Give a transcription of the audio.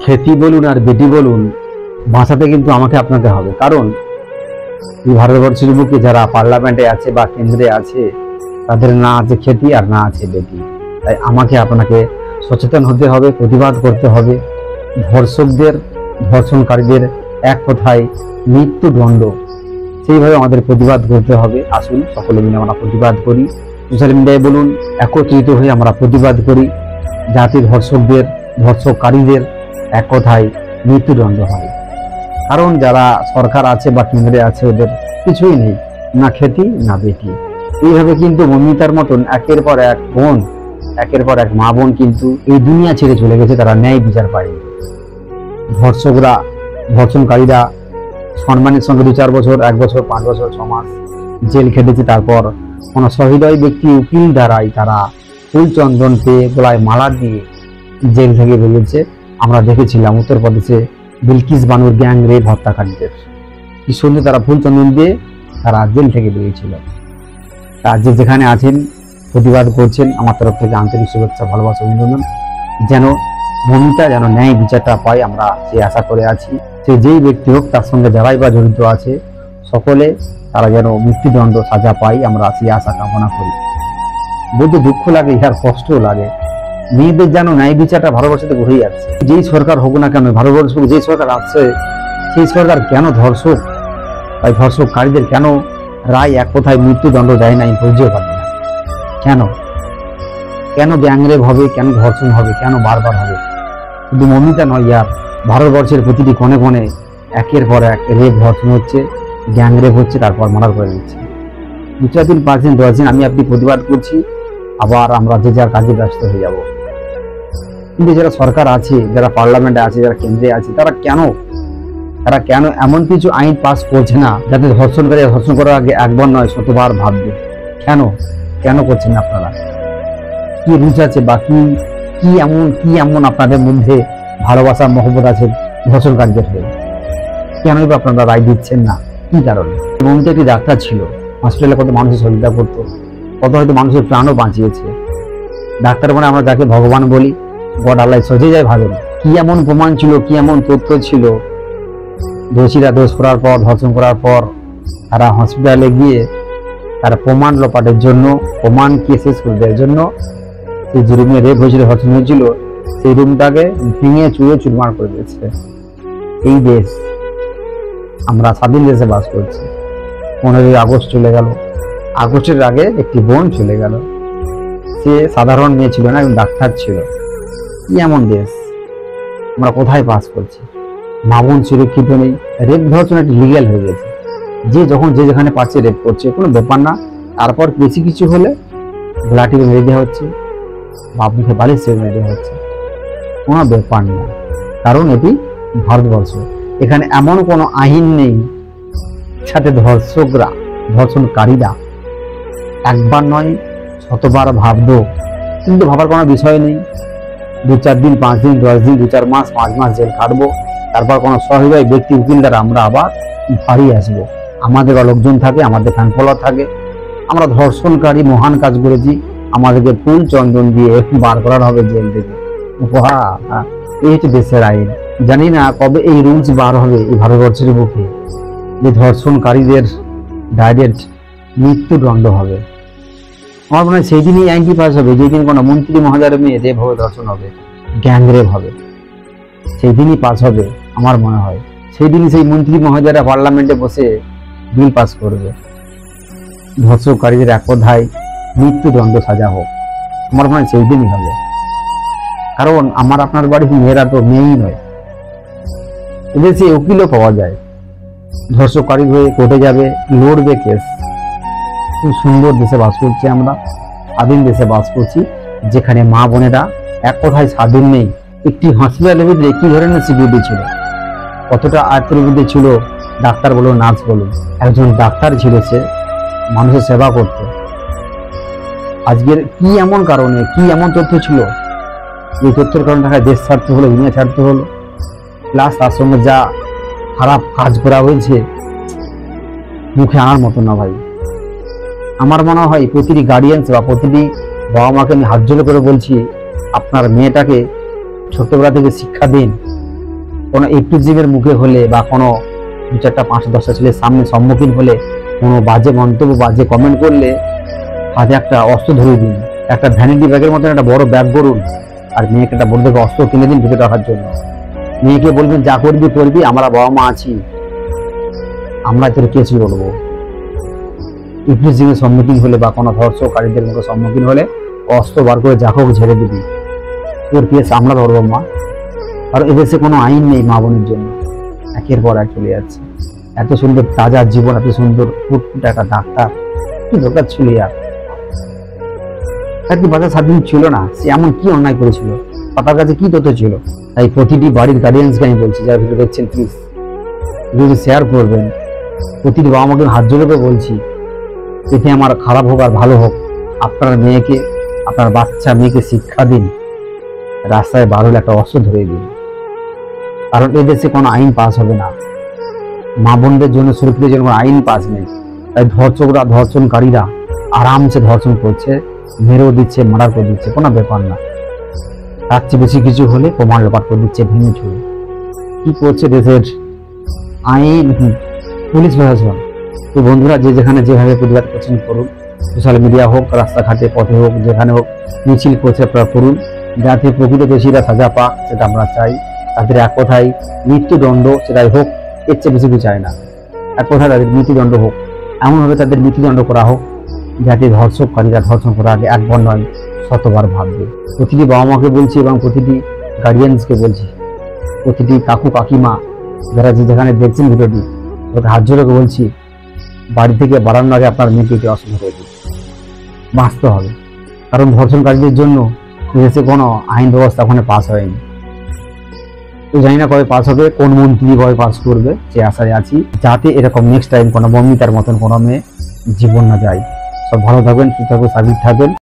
खेती বলুন আর বেটি বলুন বাঁচাতে কিন্তু আমাকে আপনাকে হবে। কারণ এই ভারতবর্ষের বুকে যারা পার্লামেন্টে আছে বা কেন্দ্রে আছে তাদের না আছে खेती আর না আছে বেটি। তাই আমাকে আপনাকে সচেতন হতে হবে, প্রতিবাদ করতে হবে। ধর্ষকদের, ধর্ষণকারীদের এক কথায় মৃত্যুদণ্ড, সেইভাবে আমাদের প্রতিবাদ করতে হবে। আসুন সকলে মিলে আমরা প্রতিবাদ করি, সোশ্যাল মিডিয়ায় বলুন, একত্রিত হয়ে আমরা প্রতিবাদ করি যাতে ধর্ষকদের, ধর্ষণকারীদের এক কথায় মৃত্যুদণ্ড হয়। কারণ যারা সরকার আছে বা কেন্দ্রে আছে ওদের কিছুই নেই, না खेती না বেটি। এইভাবে কিন্তু মমিতার মতন একের পর এক বোন, একের পর এক মা বোন কিন্তু এই দুনিয়া ছেড়ে চলে গেছে, তারা ন্যায় বিচার পায়নি। ধর্ষকরা, ধর্ষণকারীরা সম্মানের সঙ্গে 2-4 বছর, 1 বছর, 5 বছর, 6 মাস জেল খেটেছে। তারপর কোনো সহৃদয় ব্যক্তি উকিল দ্বারাই তারা ফুল চন্দন পেয়ে গলায় মালা দিয়ে জেল থেকে বেরিয়েছে। আমরা দেখেছিলাম উত্তরপ্রদেশে বিলকিস বানুর গ্যাং রেপ হত্যাকারীদের কি সুন্দর তারা ফুল চন্দন দিয়ে তারা জেল থেকে বেরিয়েছিল। তার যে যেখানে আছেন প্রতিবাদ করছেন, আমার তরফ থেকে আন্তরিক শুভেচ্ছা, ভালোবাসা, অভিনন্দন। যেন মমিতা যেন ন্যায় বিচারটা পায়, আমরা সেই আশা করে আছি। সে যেই ব্যক্তি হোক, তার সঙ্গে যারাই বা জড়িত আছে সকলে তারা যেন মৃত্যুদণ্ড সাজা পায়, আমরা সেই আশা কামনা করি। বলতে দুঃখ লাগে, ইহার কষ্টও লাগে। মেয়েদের যেন ন্যায় বিচারটা ভারতবর্ষতে ঘুরেই যাচ্ছে। যেই সরকার হোক না কেন, ভারতবর্ষ যেই সরকার আসছে সেই সরকার কেন ধর্ষক তাই ধর্ষককারীদের কেন রায় এক কথায় মৃত্যুদণ্ড দেয় না, বুঝতে পারি না। কেন কেন গ্যাংরেপ হবে, কেন ধর্ষণ হবে, কেন বারবার হবে? শুধু মমিতা নয়, ইয়ার ভারতবর্ষের প্রতিটি কোণে কোণে একের পর এক রেপ, ধর্ষণ হচ্ছে, গ্যাংরেপ হচ্ছে, তারপর মার্ডার করে দিচ্ছে। 2-4 দিন 5 দিন 10 দিন আমি আপনি প্রতিবাদ করছি, আবার আমরা যে যার কাজে ব্যস্ত হয়ে যাব। কিন্তু যারা সরকার আছে, যারা পার্লামেন্টে আছে, যারা কেন্দ্রে আছে, তারা কেন এমন কিছু আইন পাস করছে না যাতে ধর্ষণকারী ধর্ষণ করার আগে একবার নয় 100বার ভাববে? কেন করছেন না আপনারা? কি রুচ আছে বা কি এমন আপনাদের মধ্যে ভালোবাসা, মহব্বত আছে ধর্ষণকারীদের হয়ে? কেনই বা আপনারা রায় দিচ্ছেন না? কি কারণে? মমিতা একটি ডাক্তার ছিল, হসপিটালে কত মানুষের সহযোগিতা করতো, কত হয়তো মানুষের প্রাণও বাঁচিয়েছে। ডাক্তার মানে আমরা যাকে ভগবান বলি, গড আল্লাহ সজে যায় ভাবেন। কি এমন প্রমাণ ছিল, কি এমন তথ্য ছিল, দোষীরা দোষ করার পর, ধর্ষণ করার পর তারা হসপিটালে গিয়ে তারা প্রমাণ লোপাটের জন্য, প্রমাণকে শেষ করে দেওয়ার জন্য সেই যে রুমে রেপ হয়েছিল, ধর্ষণ হয়েছিল, সেই রুমটাকে ভেঙে চুরে চুরমার করে দিয়েছে। এই দেশ, আমরা স্বাধীন দেশে বাস করছি। 15ই আগস্ট চলে গেল, আগস্টের আগে একটি বোন চলে গেল। সে সাধারণ মেয়ে ছিল না, একজন ডাক্তার ছিল। কি এমন দেশ আমরা কোথায় বাস করছি? মা বোন সুরক্ষিত নেই, রেপ ধর্ষণ একটি লিগ্যাল হয়ে গেছে। যে যখন যে যেখানে পাচ্ছে রেপ করছে, কোনো ব্যাপার না। তারপর বেশি কিছু হলে লাঠিতে মেরে দেওয়া হচ্ছে, বাপ মুখে বালিশ ছেড়ে মেরে দেওয়া হচ্ছে, কোনো ব্যাপার না। কারণ এটি ভারতবর্ষ, এখানে এমন কোনো আইন নেই সাথে ধর্ষকরা, ধর্ষণকারীরা একবার নয় 100বার ভাববো, কিন্তু ভাবার কোনো বিষয় নেই। 2-4 দিন 5 দিন 10 দিন 2-4 মাস 5 মাস জেল কাটবো, তারপর কোনো সহৃদয় ব্যক্তি উকিল দ্বারা আমরা আবার বাড়ি আসবো। আমাদের লোকজন থাকে, আমাদের ফ্যান ফলোয়ার থাকে, আমরা ধর্ষণকারী মহান কাজ করেছি, আমাদেরকে ফুল চন্দন দিয়ে বার করার হবে জেল থেকে। এই হচ্ছে দেশের আইন। জানি না কবে এই রুলস বার হবে এই ভারতবর্ষের বুকে, যে ধর্ষণকারীদের ডাইরেক্ট মৃত্যুদণ্ড হবে। আমার মনে হয় সেই দিনই আইনটি পাস হবে, যেদিন কোনো মন্ত্রী মহোদয়ের মেয়ে রেপ হবে, ধর্ষণ হবে, গ্যাংরেপ হবে, সেই দিনই পাস হবে। আমার মনে হয় সেই দিনই সেই মন্ত্রী মহোদয়রা পার্লামেন্টে বসে বিল পাস করবে, ধর্ষণকারীদের এক কথায় মৃত্যুদণ্ড সাজা হোক। আমার মনে হয় সেই দিনই হবে। কারণ আমার আপনার বাড়ির মেয়েরা তো মেয়েই নয়, এদের সে উকিলও পাওয়া যায়, ধর্ষণকারী হয়ে কোর্টে যাবে, লড়বে কেস। খুব সুন্দর দেশে বাস করছি আমরা, স্বাধীন দেশে বাস করছি, যেখানে মা বোনেরা এক কথায় স্বাধীন নেই। একটি হসপিটালের ভিতরে কি ধরনের সিকিউরিটি ছিল, কতটা আয়ত্তের মধ্যে ছিল, ডাক্তার বলুন, নার্স বলুন, একজন ডাক্তার ছিল, সে মানুষের সেবা করত। আজকের কি এমন কারণে, কি এমন তথ্য ছিল, এই তথ্যের কারণে দেখা দেশ ছাড়তে হলো, দুনিয়া ছাড়তে হলো, প্লাস তার সঙ্গে যা খারাপ কাজ করা হয়েছে মুখে আনার মতো না ভাই। আমার মনে হয় প্রতিটি গার্ডিয়ানস বা প্রতিটি বাবা মাকে আমি হাত জোড় করে বলছি, আপনার মেয়েটাকে ছোটবেলা থেকে শিক্ষা দিন কোনো এর মুখে হলে বা কোনো 2-4টা 5-10টা ছেলের সামনে সম্মুখীন হলে, কোনো বাজে মন্তব্য বাজে কমেন্ট করলে হাতে একটা অস্ত্র ধরে দিন, একটা ভ্যানিটি ব্যাগের মতন একটা বড় ব্যাগ করুন, আর মেয়েকে একটা বড় দেখে অস্ত্র কিনে দিন ঢুকে রাখার জন্য। মেয়েকে বলবেন যা করবি করবি, আমরা বাবা মা আছি, আমরা তোর কেস লড়বো। ইফটিজিংয়ের সম্মুখীন হলে বা কোনো ধর্ষকারীদের মুখে সম্মুখীন হলে অস্ত্র বার করে যা হোক ঝেড়ে দিবি, তোর কেস আমরা ধরবো মা। আর এদেশে কোনো আইন নেই মা বোনের জন্য, একের পর এক চলে যাচ্ছে। এত সুন্দর তাজা জীবন, এত সুন্দর ফুটফুটে একটা ডাক্তার, কি দরকার ছিল? আর কি বাচ্চা স্বাধীন ছিল না? সে এমন কি অন্যায় করেছিল? পাতার কাছে কি তথ্য ছিল? তাই প্রতিটি বাড়ির গার্ডিয়ান্সকে আমি বলছি, যারা ভিডিও দেখছেন প্লিজ ভিডিওটি শেয়ার করবেন। প্রতিটি বাবা মাকে হাত জোড়ে করে বলছি, এতে আমার খারাপ হোক আর ভালো হোক, আপনার মেয়েকে, আপনার বাচ্চা মেয়েকে শিক্ষা দিন, রাস্তায় বার হলে একটা অস্ত্র ধরে দিন। কারণ এদেশে কোনো আইন পাস হবে না, মা বোনদের জন্য সুরক্ষিতের জন্য কোনো আইন পাস নেই। তাই ধর্ষণকারীরা আরামসে ধর্ষণ করছে, মেরেও দিচ্ছে, মার্ডার করে দিচ্ছে, কোনো ব্যাপার না। তার চেয়ে বেশি কিছু হলে প্রমাণ লোপাট করে দিচ্ছে ভেঙে চুরে। কি করছে দেশের আইন, পুলিশ প্রশাসন? তো বন্ধুরা, যে যেখানে যেভাবে প্রতিবাদ করছেন করুন, সোশ্যাল মিডিয়া হোক, রাস্তাঘাটে পথে হোক, যেখানে হোক মিছিল করছে আপনারা করুন, যাতে প্রকৃত দোষীরা সাজা পাক, সেটা আমরা চাই। তাদের এক কথায় মৃত্যুদণ্ড, সেটাই হোক, এর চেয়ে বেশি কিছু চাই না। এক কথায় তাদের মৃত্যুদণ্ড হোক, এমনভাবে তাদের মৃত্যুদণ্ড করা হোক যাতে ধর্ষককারীরা ধর্ষণ করার আগে একবার নয় 100বার ভাববে। প্রতিটি বাবা মাকে বলছি এবং প্রতিটি গার্ডিয়ানসকে বলছি, প্রতিটি কাকু কাকিমা যারা যে যেখানে দেখছেন ভিডিওটি, ওকে হাত জোড়ে বলছি, বাড়ি থেকে বাড়ানোর আগে আপনার মেয়েকে অসুস্থ হয়ে দিন, বাঁচতে হবে। কারণ ধর্ষণকারীদের জন্য দেশে কোনো আইন ব্যবস্থা ওখানে পাস হয়নি। তো জানি না কবে পাস হবে, কোন মন্ত্রী কবে পাস করবে, সে আশায় আছি, যাতে এরকম নেক্সট টাইম কোনো মমিতার মতন কোনো মেয়ে জীবন না যায়। সব ভালো থাকবেন, সুস্থ থাকবেন, সার্বিক থাকবেন।